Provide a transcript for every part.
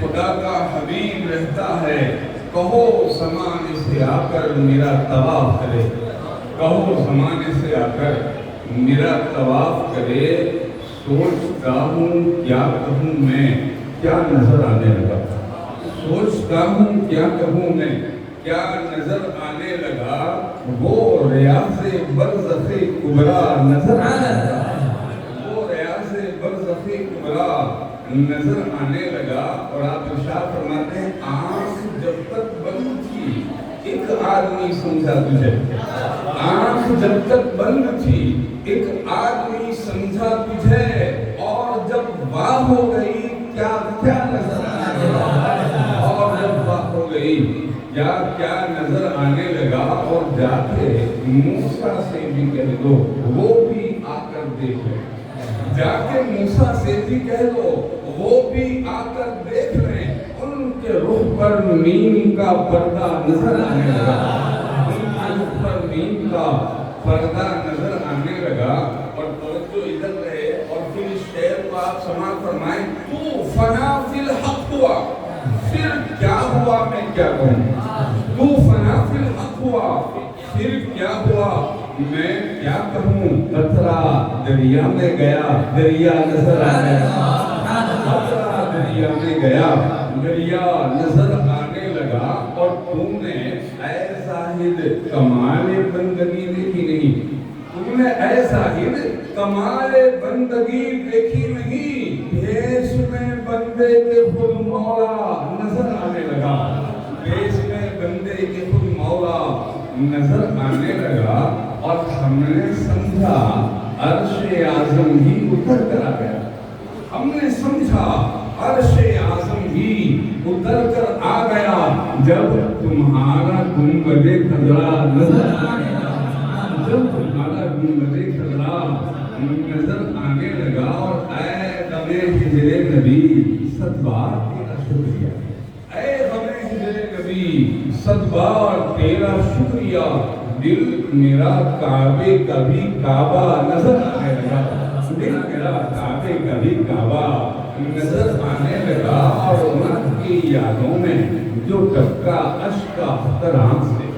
خدا کا حبیب رہتا ہے، کہو زمانے سے آ کر میرا طواف کرے، کہو زمانے سے آ کر میرا طواف کرے، سوچتا ہوں کیا کہوں میں، کیا نظر آنے لگا، سوچتا ہوں کیا کہوں میں، کیا نظر آنے لگا، وہ ریاض برزخ کبریٰ نظر آنے لگا، وہ ریاض برزخ کبریٰ نظر آنے لگا۔ اور آپ ارشاد فرماتے ہیں آنکھ جب تک بند تھی ایک آدمی سمجھا تجھے، آنکھ جب تک بند تھی ایک آدمی سمجھا تجھے، اور جب واہ ہو گئی کیا کیا نظر آنے لگا، اور جب واہ ہو گئی کیا کیا نظر آنے لگا۔ اور جا کے موسیٰ سے بھی کہہ دو وہ بھی آ کر دیکھ لیں، جا کے موسیٰ سے بھی کہہ دو وہ بھی آ کر دیکھ لیں، ان کے رخ پر نیم کا پردہ نظر آنے لگا، ان کے رخ پر نیم کا پردہ نظر آنے لگا۔ اور توجہ ادھر رہے، اور پھر اس شعر کو آپ سماعت فرمائیں، تو فنا فی الحق ہوا، پھر کیا ہوا میں کیا کہوں، تو فنا فی الحق ہوا، پھر کیا ہوا میں کیا کہوں، قطرہ دریا میں گیا دریا نظر آنے لگا، قطرہ دریا میں گیا دریا نظر آنے لگا۔ اور تم نے اے زاہد کمال بندگی دیکھی نہیں، تم نے اے زاہد کمال بندگی دیکھی نہیں، بھیش میں بندے کے خود مولا نظر آنے لگا، بھیش میں بندے کے خود مولا نظر آنے لگا۔ اور ہم نے سمجھا عرش اعظم ہی اتر کر آ گیا، ہم نے سمجھا عرش اعظم ہی اتر کر آ گیا، جب تمہارا گنبد خضرا نظر آنے لگا، جب تمہارا گنبد خضرا نظر آنے لگا۔ اور اے غم ہجر نبی صد بار تیرا شکریہ، اے غم ہجر نبی صد بار تیرا شکریہ، دل میرا کعبے کا بھی کعبہ نظر آنے لگا، دل میرا کعبے کا بھی کعبہ نظر آنے لگا۔ اور ان کی یادوں میں جو ٹپکا اشک اختر آنکھ سے،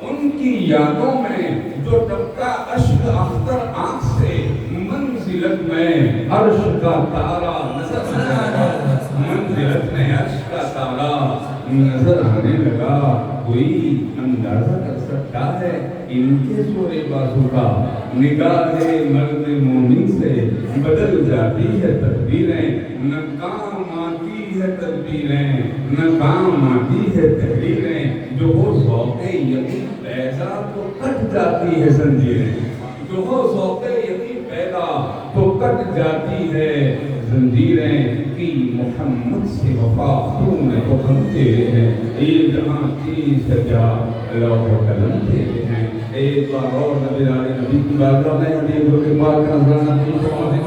ان کی یادوں میں جو ٹپکا اشک اختر آنکھ سے، منزلت میں عرش کا تارا نظر آنے لگا، منزلت میں عرش کا تارا نظر آنے لگا۔ کوئی اندازہ کر سکتا ہے ان کے زور بازو کا، نگاہ مرد مومن سے بدل جاتی ہے تقدیریں، نہ کام آتی ہے تدبیریں، نہ کام آتی ہے تحریریں، جو ہو ذوق یقین پیدا تو کٹ جاتی ہے زنجیریں، جو ہو ذوق یقین پیدا تو کٹ جاتی ہے زنجیریں، کی محمد سے وفا خون تو ہم تیرے ہیں، یہ جہاں چیز سجا لوح و قلم تیرے ہیں۔ ایک بار اور نبی نبی کی بارگاہ میں حدیث و کمال کا نظرانہ پیش فرمائیں۔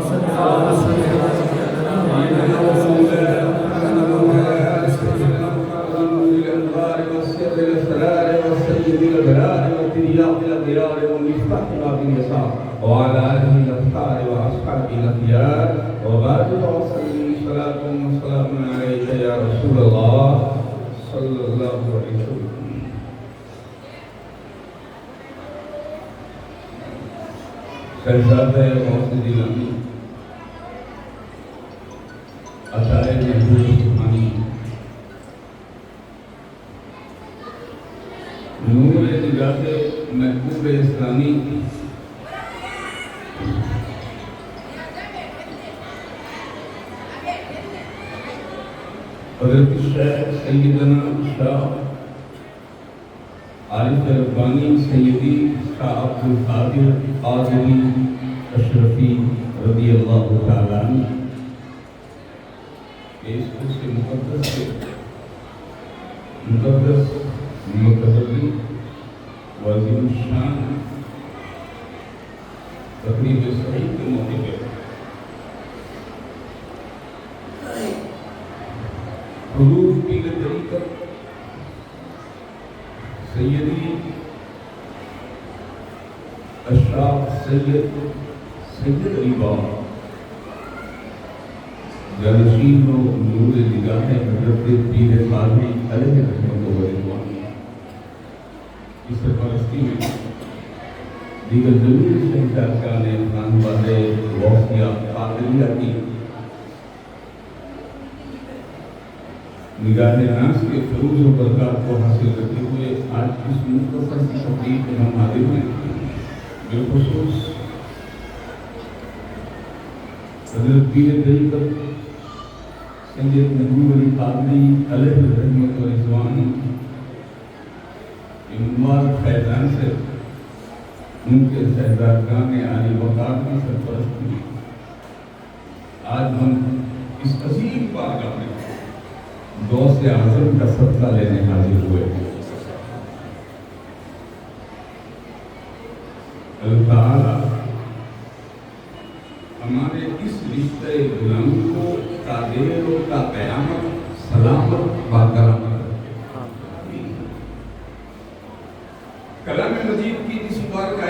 وعلى آله الأطهار وأصحابه الأخيار وبعد فأصلي صلاة وسلام عليك يا رسول الله صلى الله عليه وسلم۔ شہزادہ غوث گیلانی عطائے محبوب سبحانی نور نجات محبوب اسلامی حضرت شیخ سیدنا شاہ عارف ربانی سیدی شاہ عبد القادر قادری اشرفی رضی اللہ تعالیٰ عنہ اس سے مقدس مقدری وعظیم الشان تقریب سعید کے موقع پہ حضور کی طریقت سیدی اشراف سید علی بابا جانشین و نور نگاہ حضرت پیر قاضی علیہ رحمۃ اللہ کی سرپرستی میں دیگر جمہوری شہزادگان خان والے غوثیہ قادریہ کی نگاہ ناز کے فروز و برکات کو حاصل کرتے ہوئے آج اس مختصر سی تقریب میں ہم حاضر ہیں، بالخصوص حضرت پیر طریقت سید محبوب علی قادری علیہ رحمۃ و رضوان مبارک فیضان سے ان کے شہزادگان عالی وقار کی سرپرستی میں آج ہم اس عظیم بارگاہ میں غوث اعظم کا صدقہ لینے حاضر ہوئے ہیں۔ اللہ تعالیٰ ہمارے اس رشتے غلامی کو تا دیر و تا قیامت سلامت باقرار رکھے۔ کلام مجید کی جس مبارکہ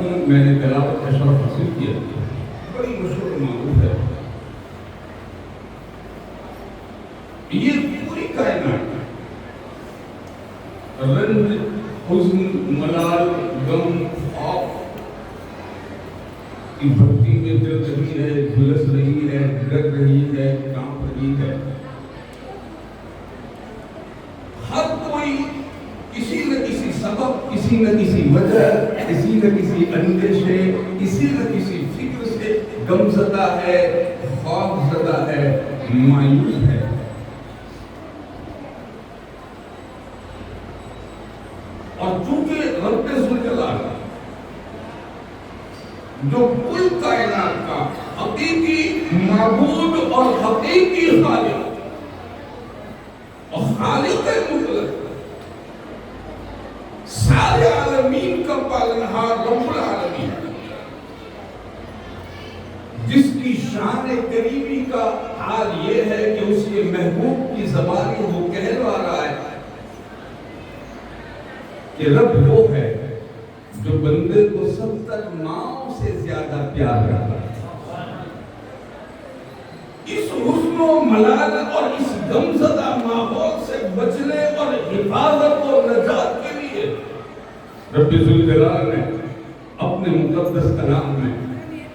کی میں نے تلاوت کا شرف حاصل کیا، بڑی مشہور و معروف ہے۔ یہ پوری کائنات رنج، حزن، ملال، غم، خوف کی بھرتی میں جل رہی ہے، جھلس رہی ہے، ڈر رہی ہے، کانپ رہی ہے۔ ہر کوئی کسی نہ کسی سبب، کسی نہ کسی وجہ، کسی نہ کسی اندیشے، کسی نہ کسی فکر سے غم زدہ ہے، خوف زدہ ہے، مایوس ہے۔ اور چونکہ رب ذوالجلال جو کل کائنات کا حقیقی معبود اور حقیقی خالق اور خالق مطلق، سارے عالمین کا پالنہار رب العالمین، جس کی شان کریمی کا حال یہ ہے کہ اس کے محبوب کی زبانی وہ کہلوا رہا ہے کہ رب وہ ہے جو بندے کو 70 ماؤں سے زیادہ پیار کرتا ہے۔ اس حزن و ملال اور اس غمزدہ ماحول سے بچنے اور حفاظت و نجات کے لیے رب ذوالجلال نے اپنے مقدس کلام میں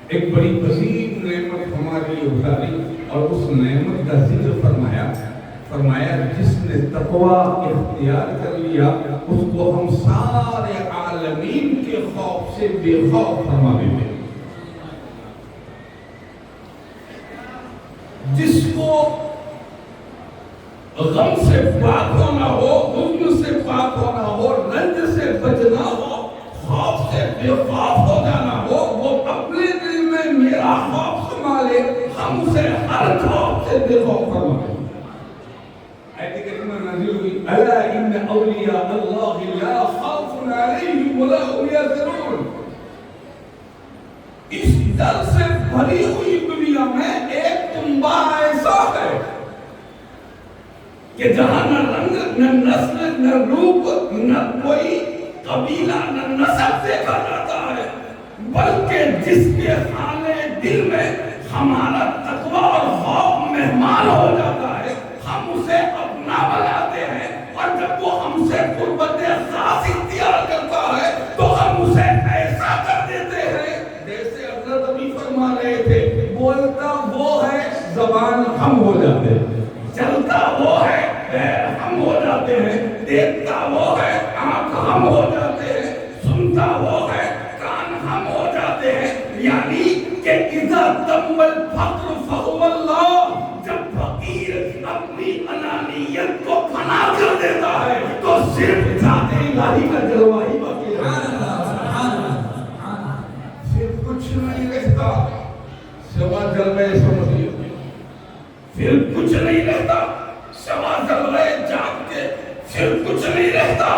ایک بڑی عظیم نعمت ہمارے لیے اتاری اور اس نعمت کا ذکر فرمایا جس نے تقوی اختیار کر لیا اس کو ہم سارے عالمین کے خوف سے بے خوف فرما دیتے ہیں۔ جس کو غم سے پاک ہونا ہو، حزن سے پاک ہونا ہو، رنج سے بچنا ہو، خوف سے بے خوف ہو جانا ہو، وہ اپنے دل میں میرا خوف سنبھالے، ہم اسے ہر خوف سے بے خوف فرما دیں۔ آیت کریمہ نازل ہوئی، الا ان اولیاء اللہ لا خوف علیہم ولا هم یحزنون۔ اس ڈر سے بھری ہوئی دنیا میں ایک کنبہ ایسا ہے کہ جہاں نہ رنگ، نہ نسل، نہ روپ، نہ کوئی قبیلہ، نہ نسب دیکھا جاتا ہے، بلکہ جس کے خانے دل میں ہمارا تقوی اور خوف مہمان ہو جاتا ہے، ہم اسے اپنا بناتے ہیں، اور جب وہ ہم سے قربت خاص اختیار کرتا ہے تو ہم اسے ایسا کر دیتے ہیں جیسے حضرت ابھی فرما رہے تھے، بولتا وہ ہے، زبان ہم ہو جاتے ہیں، چلتا وہ ہے، پیر ہم ہو جاتے ہیں، دیکھتا وہ ہے، آنکھ ہم ہو جاتے ہیں، سنتا وہ ہے، کان ہم ہو جاتے ہیں۔ یعنی کہ اذا تم الفقر فهو اللہ، جب فقیر اپنی انانیت کو فنا کر دیتا ہے تو صرف ذات الہی کا جلوہ ہی باقی رہتا ہے، پھر کچھ نہیں رہتا سوا جلوہ سمجھیے، پھر کچھ نہیں رہتا سوا جلوہ جات کے، پھر کچھ نہیں رہتا۔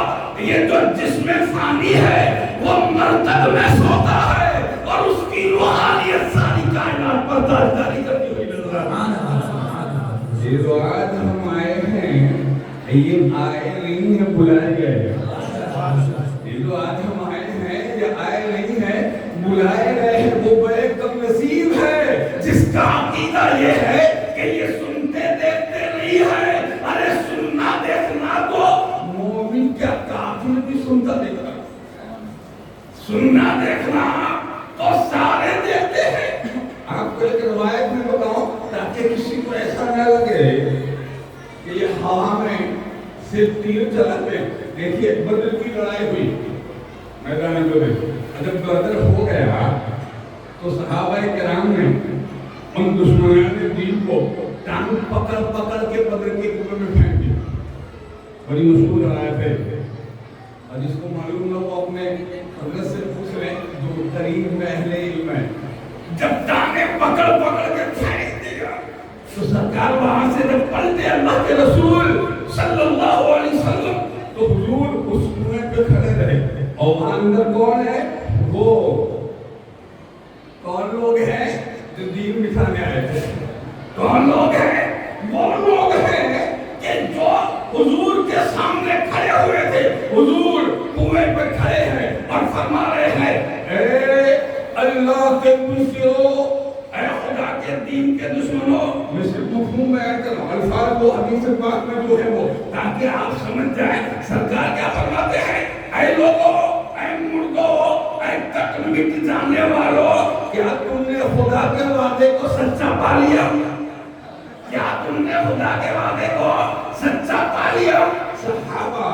یہ جو جسم فانی ہے وہ مرتب میں سوتا ہے اور اس کی روحانیت ساری کائنات پر تاجداری کرتی ہوئی نظر آتی ہے۔ یہ جو آج ہم آئے ہیں، یہ آئے نہیں ہیں، بلائے گئے ہیں۔ یہ جو آج ہم آئے ہیں، یہ آئے نہیں ہیں، بلائے گئے ہیں۔ وہ بڑے کم نصیب ہے جس کا عقیدہ یہ ہے کہ یہ سنتے دیکھتے نہیں ہے. ارے سننا دیکھنا تو مومن کیا کافر بھی سنتا دیکھتا, سننا دیکھنا تو سارے دیکھتے ہیں. آپ کو ایک روایت میں بتاؤں تاکہ کسی کو ایسا نہ لگے کہ یہ ہوا میں صرف تیر چلاتے. دیکھیے بدر کی لڑائی ہوئی میدان بدر, جب بدر ہو گیا تو صحابہ کرام نے ان دشمنان دین کو ٹانگ پکڑ پکڑ کے بدر کے کنویں میں پھینک دیا. بڑی مشہور روایت ہے, اور جس کو معلوم نہ وہ اپنے حضرت سے پوچھ لیں جو قریب میں اہل علم ہے. جب ٹانگیں پکڑ پکڑ کے پھینک دیا تو سرکار وہاں سے جب پلٹے اللہ کے رسول صلی اللہ علیہ وسلم تو حضور اس کنویں پہ کھڑے رہے. اور وہاں اندر کون ہے؟ وہ کون لوگ ہیں جو دین بٹھانے آئے تھے. کون لوگ ہیں؟ وہ لوگ ہیں کہ جو حضور کے سامنے کھڑے ہوئے تھے. حضور کنویں پہ کھڑے ہیں اور فرما رہے ہیں اے اللہ کے منکرو, اے خدا کے دین کے دشمنوں. میں صرف مفہوم میں ایڈ کر رہا ہوں الفاظ وہ حدیث پاک میں جو ہے وہ, تاکہ آپ سمجھ جائیں سرکار کیا فرماتے ہیں. اے لوگوں, اے مردوں, اے تک مٹ جانے والوں, کیا تم نے خدا کے وعدے کو سچا پا لیا؟ کیا تم نے خدا کے وعدے کو سچا پا لیا؟ صحابہ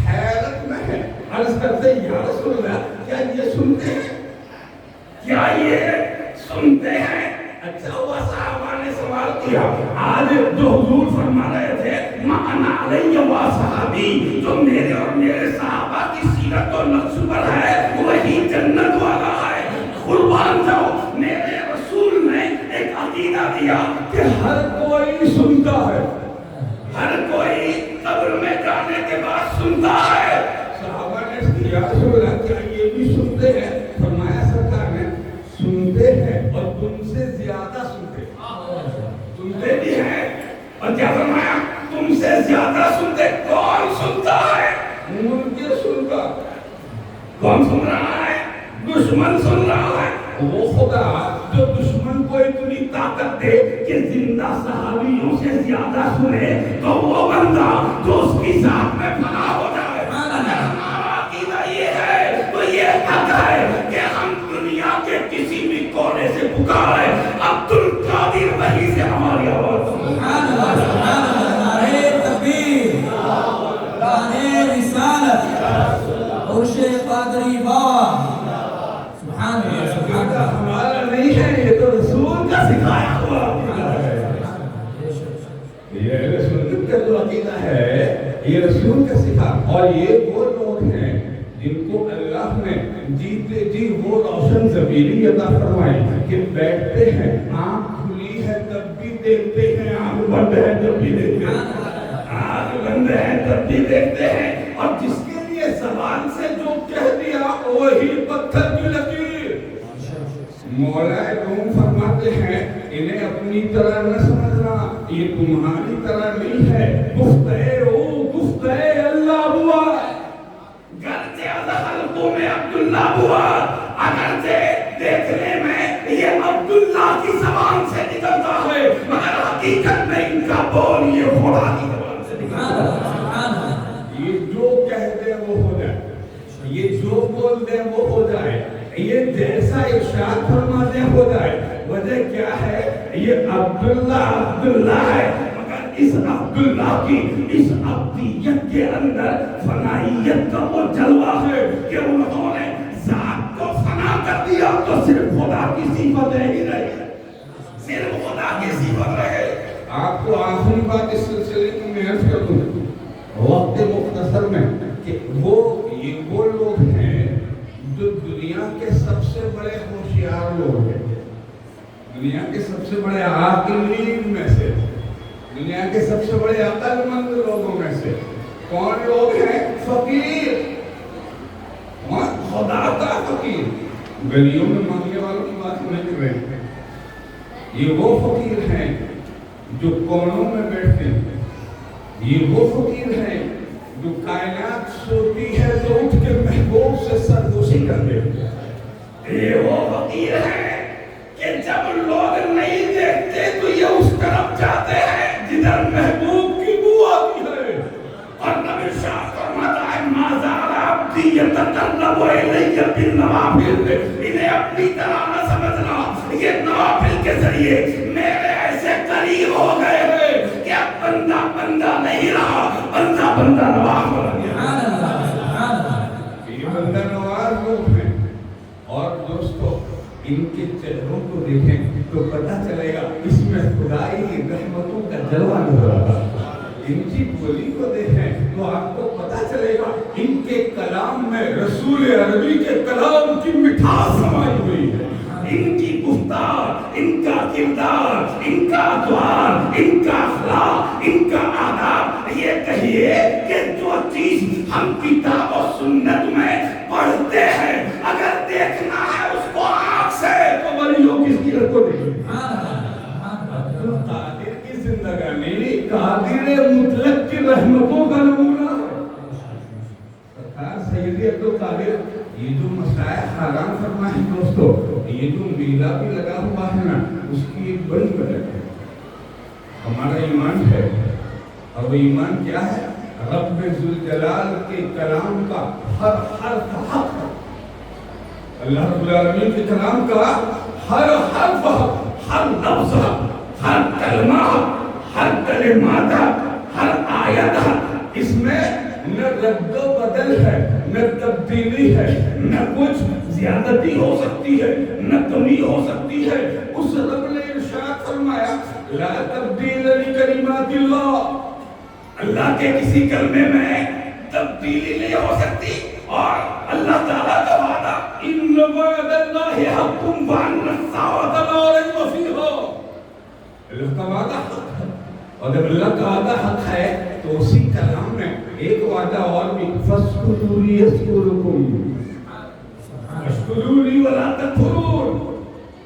حیرت میں ہے, عرض کرتے یا رسول اللہ کیا یہ سنتے ہیں؟ کیا یہ سنتے ہیں؟ اچھا ہوا صحابہ نے سوال کیا. آج جو حضور فرما رہے تھے مَعَنَا عَلَيَّ وَصَحَابِي, جو میرے اور میرے صحابہ کی سیرت و نقش پر ہے وہی جنت والا ہے. قربان جاؤ, میرے رسول نے ایک عقیدہ دیا کہ ہر کوئی سنتا ہے, ہر کوئی قبر میں جانے کے بعد سنتا ہے. صحابہ نے یا رسول اللہ کیا یہ بھی سنتے ہیں؟ فرمایا سرکار نے سنتے ہیں اور تم سے زیادہ سنتے ہیں. سنتے بھی ہیں اور کیا فرمایا تم سے زیادہ سنتے. کون سنتا ہے؟ منکر سنتا. کون سن رہا ہے؟ دشمن سن رہا ہے. وہ خدا جو دشمن کو اتنی طاقت دے کہ زندہ صحابیوں سے زیادہ سنے تو وہ بندہ جو اس کی ذات میں فنا ہو جائے. ہمارا عقیدہ یہ ہے تو یہ حق ہے کہ ہم دنیا کے کسی بھی کونے سے پکارے عبد القادر وحی سے ہماری آواز. سبحان اللہ, سبحان اللہ, نعرہ تکبیر, نعرہ رسالت, عرش قادری بابا. سبحان اللہ, سبحان اللہ. ہمارا نہیں ہے, یہ تو رسول کا سکھایا ہوا ہے. یہ اہل سنت کا جو عقیدہ ہے یہ رسول کا سکھا. اور یہ وہ لوگ ہیں جن کو اللہ نے جیتے جی وہ روشن ضمیری عطا فرمائی کہ بیٹھتے ہیں آنکھ کھلی ہے تب بھی دیکھتے ہیں, آنکھ بند ہے تب بھی دیکھتے ہیں, آنکھ بند ہے تب بھی دیکھتے ہیں. اور جس کے لیے زبان سے جو کہہ دیا وہی پتھر کی لکیر. مولا روم فرماتے ہیں انہیں اپنی طرح نہ سمجھنا, یہ تمہاری طرح نہیں ہے. گفتہ اللہ ہوا, گرچہ خلقوں میں عبداللہ ہوا, اگرچہ دیکھنے میں یہ عبداللہ کی زبان سے نکلتا ہے مگر حقیقت میں ان کا بول یہ خدا کی زبان سے نکلتا ہے. یہ جو کہہ دے وہ ہو جائے, یہ جو بول دے وہ ہو جائے, یہ جیسا ارشاد فرما دے ہو جائے. وجہ کیا ہے؟ یہ عبداللہ ہے مگر اس عبداللہ کی اس عبدیت کے اندر فنائیت کا وہ جلوہ ہے کہ انہوں نے ذات کو فنا کر دیا تو صرف خدا کی صفت رہ ہی رہی, صرف خدا کی صفت رہے. آپ کو آخری بات اس سلسلے کی میں عرض کر دوں وقت مختصر میں کہ وہ لوگ ہیں جو دنیا کے سب سے بڑے ہوشیار لوگ ہیں, دنیا کے سب سے بڑے عاقلین میں سے, دنیا کے سب سے بڑے عقل مند لوگوں میں سے. کون لوگ ہیں؟ فقیر, خدا کا فقیر. گلیوں میں مانگنے والوں کی بات نہیں کر رہے ہیں. یہ وہ فقیر ہیں جو کونوں میں بیٹھتے ہیں. یہ وہ فقیر ہیں جو کائنات سوتی ہے تو اٹھ کے محبوب سے سرگوشی کر دے. یہ وہ فقیر ہیں کہ جب لوگ نہیں دیکھتے تو یہ اس طرف ادھر محبوب کی بو آتی ہے، اور نبی شاہ فرماتا ہے ما زال عبدی یتقرب الی بالنوافل، انہیں اپنی طرح نہ سمجھنا، یہ نوافل کے ذریعے میرے ایسے قریب ہو گئے ہیں کہ اب بندہ بندہ نہیں رہا، بندہ بندہ نواز ہو گیا۔ یہ بندہ نواز لوگ ہیں، اور دوستو ان کے چہروں کو دیکھیں تو پتہ چلے گا اس میں خدائی رحمتوں کا جلوہ نظر آتا ہے۔ ان کی بولی کو دیکھیں تو آپ کو پتہ چلے گا ان کے کلام میں رسول عربی کے کلام کی مٹھاس سمائی ہوئی ہے۔ ان کی گفتار، ان کا کردار، ان کا ادوار، ان کا اخلاق، ان کا آداب، یہ کہیے کہ جو چیز ہم کتاب و سنت میں پڑھتے ہیں اگر دیکھنا ہے اس کو آنکھ سے تو ولیوں کی سیرت کو دیکھیں۔ قادر کی زندگانی قادر مطلق کی رحمتوں کا نمونہ ہے۔ سرکار سیدی عبدالقادر یہ جو مسائل حرام فرمائے دوستو، یہ جو میلہ بھی لگا ہوا ہے نا اس کی ایک بڑی وجہ ہے ہمارا ایمان ہے، اور وہ ایمان کیا ہے؟ رب ذوالجلال کے کلام کا ہر حرف حق ہے۔ اللہ رب العالمین کے کلام کا ہر حرف حق، ہر لفظ حق، ہر کلمہ حق، ہر کلمات حق، ہر آیت حق، اس میں نہ رد و بدل ہے، نہ تبدیلی ہے، نہ کچھ زیادتی ہو سکتی ہے، نہ کمی ہو سکتی ہے۔ اس رب نے ارشاد فرمایا لا تبدیل لکلمات اللہ، اللہ کے کسی کلمے میں تبدیلی نہیں ہو سکتی، اور اللہ تعالیٰ کا وعدہ ان وعد اللہ حق وان الساعۃ لا ریب فیہا، اللہ کا وعدہ حق ہے، اور جب اللہ کا وعدہ حق ہے تو اسی کلام میں ایک وعدہ اور بھی فَاسْكُرُونِي يَذْكُرْكُمْ وَاشْكُرُوا وَلَا تَكْفُرُونَ،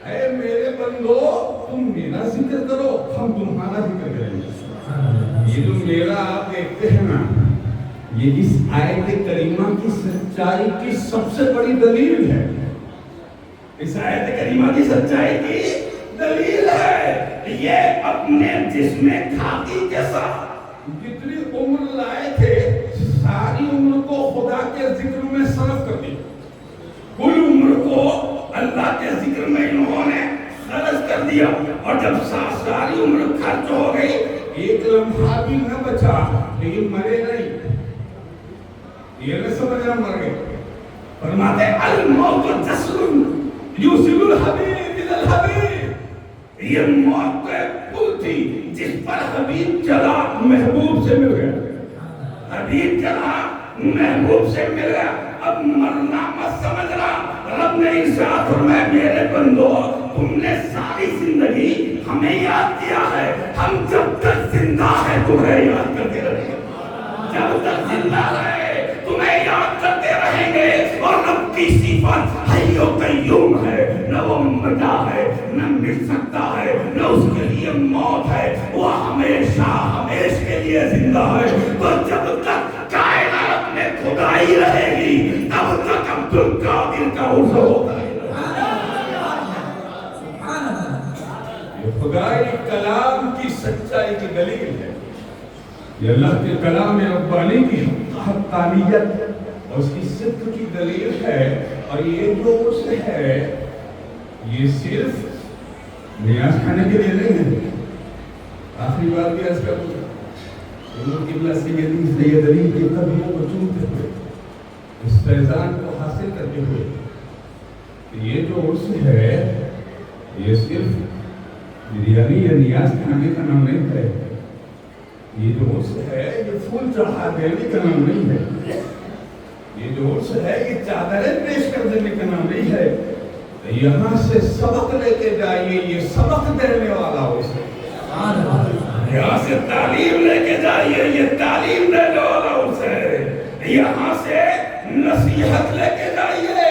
اے میرے بندو تم میرا ذکر کرو ہم تمہارا ذکر کریں گے۔ یہ جو میرا آپ دیکھتے ہیں نا یہ اس آیت کریمہ کی سچائی کی سب سے بڑی دلیل ہے، اس آیت کریمہ کی سچائی کی دلیل ہے۔ یہ اپنے جسم کھاتی کے ساتھ جتنی عمر لائے تھے ساری عمر کو خدا کے ذکر میں صرف کر دی، کل عمر کو اللہ کے ذکر میں انہوں نے خرچ کر دیا، اور جب ساری عمر خرچ ہو گئی ایک لمحہ بھی نہ بچا، لیکن مرے نہیں، یہ نہ سمجھنا مر گئے۔ فرماتے الموت جسر یوصل الحبیب الی الحبیب، یہ موت کا پل تھی جس پر حبیب چلا محبوب سے مل گیا، حبیب چلا محبوب سے مل گیا، اب مرنا مت سمجھنا۔ رب نے ارشاد فرمایا میرے بندو تم نے ساری زندگی ہمیں یاد کیا ہے، ہم جب تک زندہ ہے تمہیں یاد کرتے رہیں گے، جب تک زندہ ہے تمہیں یاد کرتے رہیں گے، اور رب کی صفت حی و قیوم ہے، نہ وہ مٹا ہے نہ مٹ سکتا ہے، نہ اس کے لیے موت ہے، وہ ہمیشہ ہمیش کے لیے زندہ ہے، تو جب تک کائنات میں خدائی رہے گی تب تک عبدالقادر کا عرض ہوتا ہے۔ یہ خدائی کلام کی سچائی کی دلیل ہے، یہ اللہ کے کلام ربانی کی حقانیت اور اس کی صدق کی دلیل ہے، اور یہ جو اس ہے یہ صرف نیاز کھانے کے لیے نہیں ہے۔ آخری بار بھی عرض کروں حضور قبلہ سید علی کے قدموں کو چومتے ہوئے اس فیضان کو حاصل کرتے ہوئے یہ جو عرس ہے یہ صرف بریانی یا نیاز کھانے کا نام نہیں ہے، یہ جو عرس ہے یہ پھول چڑھا دینے کا نام نہیں ہے، یہ جو عرس ہے یہ چادریں پیش کر دینے کا نام نہیں ہے، یہاں سے سبق لے کے جائیے، یہ سبق دینے والا عرس ہے، یہاں سے تعلیم لے کے جائیے، یہ تعلیم دینے والا عرس ہے، یہاں سے نصیحت لے کے جائیے،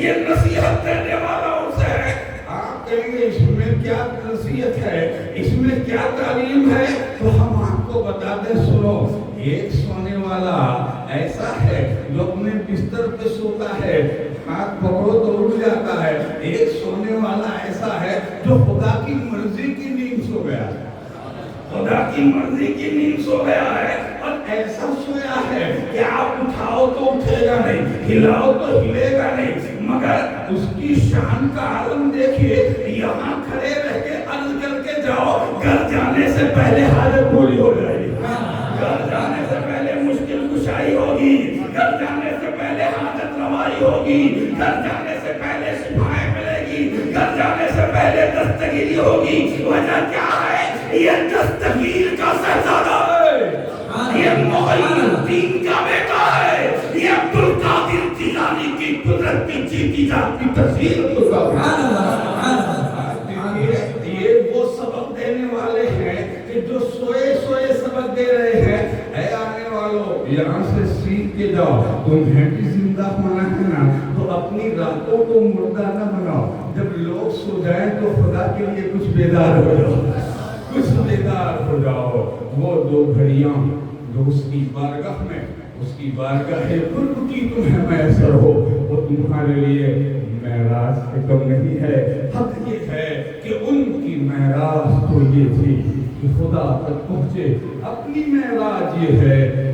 یہ نصیحت دینے والا عرس ہے۔ آپ کہیں گے اس میں کیا نصیحت ہے، اس میں کیا تعلیم ہے، تو ہم آپ کو بتاتے سنو، ایک سونے والا ایسا ہے جو اپنے بستر پہ سوتا ہے، ہاتھ پکڑو تو اٹھ جاتا ہے، ایک سونے والا ایسا ہے جو خدا کی مرضی کی نیند سو گیا، خدا کی مرضی کی نیند سو گیا ہے اور ایسا سویا ہے کہ آپ اٹھاؤ تو اٹھے گا نہیں، ہلاؤ تو ہلے گا نہیں، مگر اس کی شان کا عالم دیکھیے، یہاں کھڑے رہ کے عرض کر کے جاؤ، گھر جانے سے پہلے حاجت پوری ہو جائے گی، گھر جانے سے پہلے مشکل کشائی ہوگی، گھر جانے سے پہلے حاجت روائی ہوگی، گھر جانے سے پہلے شفائیں ملے گی، گھر جانے سے پہلے دستگیری ہوگی۔ وجہ کیا ہے؟ یہ دستگیر کا شہزادہ ہے، یہ معین الدین کا بیٹا ہے، یہ عبدالقادر جیلانی کی قدرت کی جیتی جاتی تصویر یہ وہ سبق دینے والے ہیں کہ جو سوئے سوئے سبق دے رہے ہیں۔ اے آنے والوں، یہاں سے سیکھ کے جاؤ، تمہیں بھی زندہ ہونا ہے نا، تو اپنی راتوں کو مردہ نہ بناؤ، جب لوگ سو جائیں تو خدا کے لیے کچھ بیدار ہو جاؤ، کچھ بیدار ہو جاؤ۔ وہ دو گھڑیاں جو اس کی بارگاہ میں، اس کی بارگاہ قرب کی تمہیں میسر ہو، وہ تمہارے لیے معراج سے کم نہیں ہے۔ حق یہ ہے کہ ان کی معراج تو یہ تھی کہ خدا تک پہنچے، اپنی معراج یہ ہے